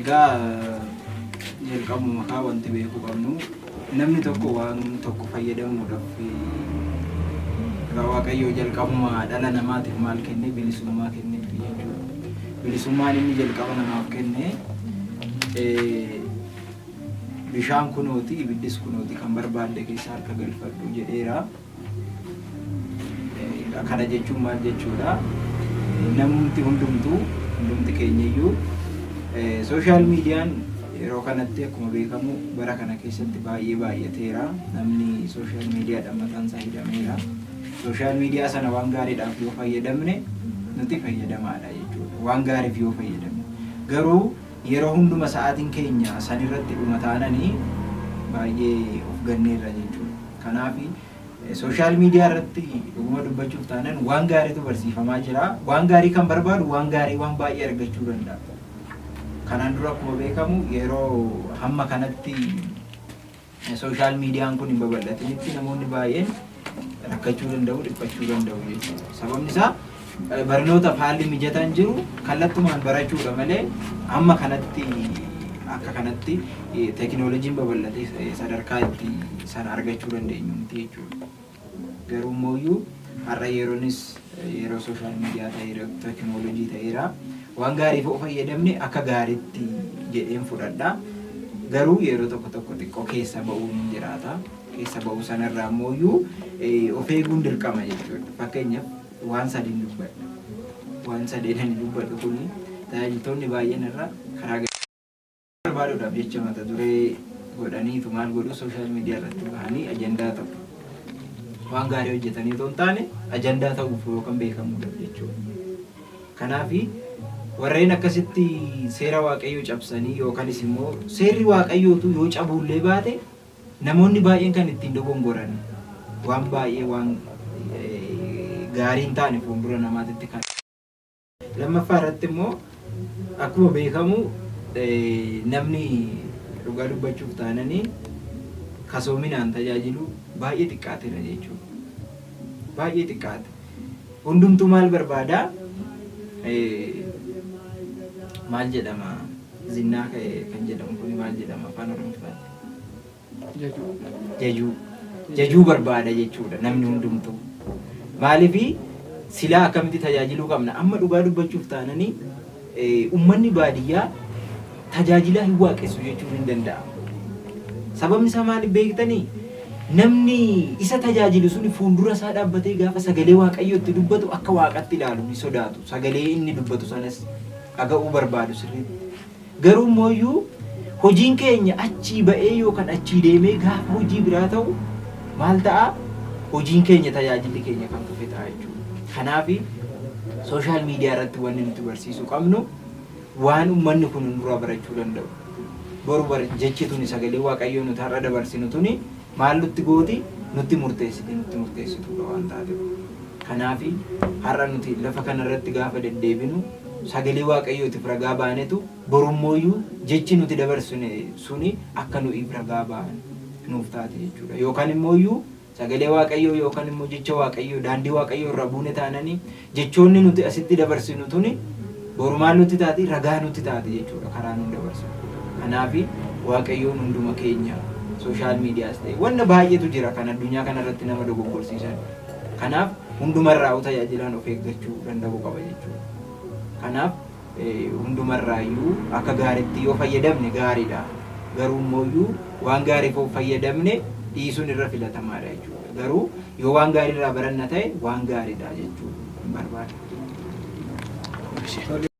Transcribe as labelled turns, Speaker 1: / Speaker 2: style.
Speaker 1: Egaa jalqabuma kaa wanti beekuu qabnu namni tokko waan tokko fayyadamuudhaaf egaa Waaqayyo jalqabuma dhala namaatiif maal kenne bilisummaa kenneef jechuudha. Bilisummaan inni jalqaba namaaf kenne bishaan kunooti ibiddis kunooti kan barbaadde keessa harka galfadhu jedheera. Kana jechuun maal jechuudha? Namni hundumti keenyayyuu social meediyaan yeroo kanatti akkuma beekamu bara kana keessatti baay'ateera. Namni social meediyaadhaan mataan isaa hidhameera. Social meediyaa sana waan gaariidhaaf yoo fayyadamne nuti fayyadamaadha jechuudha. Waan gaariif yoo fayyadamne. Garuu yeroo hunduma sa'aatiin keenya sanirratti dhuma taananii baay'ee of ganneerra jechuudha. Kanaaf social media irratti dhuguma dubbachuuf taanan waan gaariitu barsiifamaa jira. Waan gaarii kan barbaadu waan gaarii waan baay'ee argachuu danda'a. Kanaan dura akkuma beekamu yeroo hamma kanatti social meediyaan kun hin babal'atinitti namoonni baay'een rakkachuu danda'u, dhiphachuu danda'u jechuudha. Sababni isaa barnootaaf haalli mijataan jiru kallattumaan barachuudha malee amma kanatti akka kanatti teekinooloojiin babal'atee sadarkaa itti sana argachuu dandeenyu miti jechuudha. Garuu immoo har'a yeroo social meediyaa ta'eera, teekinooloojii ta'eera. Waan gaariif of fayyadamne akka gaariitti jedheen fudhadha. Garuu yeroo tokko xiqqoo keessa ba'uun ni jiraata. Keessa ba'uu sanarraa immoo of eeguun dirqama jechuudha. Fakkeenyaaf waan sadeen dubbadha. Waan sadeen dubbadhu kun tajaajiltoonni baay'een irraa karaa barbaaduudhaaf jecha mata duree godhaniitu maal godhu social media irratti bahanii ajandaa ta'u. Waan gaarii hojjetanii otoo hin taane ajandaa ta'uuf yookaan beekamuudhaaf jechuudha. Kanaaf warreen akkasitti seera Waaqayyoo cabsanii yookaanis immoo seerri Waaqayyootu yoo cabuullee baate namoonni baay'een kan ittiin dogongoran waan baay'ee waan gaarii hin taane fuuldura namaatitti kan. Lammaffaa irratti immoo akkuma beekamu namni dhugaa dubbachuuf taananii kasoominaan tajaajilu baay'ee xiqqaateera jechuudha. Baay'ee xiqqaate. Hundumtuu maal barbaada? Maal jedhama? Zinnaa kan jedhamu kun maal jedhama afaan Oromootiin? Jajuu barbaada jechuudha namni hundumtuu. Maaliif silaa akkamitti tajaajiluu qabna? Amma dhugaa dubbachuuf taananii uummanni baadiyyaa tajaajila hin waaqessu jechuun hin danda'amu. Sababni isaa maaliif beektanii? Namni isa tajaajilu sun fuuldura isaa dhaabbatee gaafa sagalee Waaqayyootti dubbatu akka Waaqatti ilaalu ni sodaatu. Sagalee inni dubbatu sanas dhaga'uu barbaadu sirriitti. Garuu immoo hojiin keenya achii ba'ee yookaan achii deemee gaafa hojii biraa ta'u maal ta'a? Hojiin keenya tajaajilli keenya kan kufe ta'a jechuudha. Kanaaf social media irratti wanti nuti barsiisuu qabnu waan uummanni kun nurraa barachuu danda'u. Boru jechituun sagalee Waaqayyoo nuti har'a dabarsinu tuni maal nutti gooti? Nutti murteessituudha waan taateef. Kanaaf har'a nuti lafa kanarratti gaafa deddeebinu sagalee Waaqayyootiif ragaa baanetu borummoo jechi nuti dabarsine suni akka nuuf ragaa ba'an nuuf taate jechuudha. Yookaan immoo sagalee Waaqayyoo yookaan immoo jecha Waaqayyoo daandii Waaqayyoo irra buune taananii jechoonni nuti asitti dabarsinu tuni borumaan nutti taate ragaa nutti taate jechuudha karaa nuti dabarsinu. Kanaaf Waaqayyoon hunduma keenya social mediaas ta'e wanna baay'eetu jira kan addunyaa kanarratti nama dogoggorsiisan. Kanaaf hundumarraa tajaajilaan of eeggachuu danda'uu qaba jechuudha. Kanaaf hundumarraayyuu akka gaariitti yoo fayyadamne gaariidha. Garuu immoo waan gaariif of fayyadamne dhiisuun irra filatamaadha jechuudha. Garuu yoo waan gaariirraa baranna ta'e waan gaariidha jechuudha barbaada.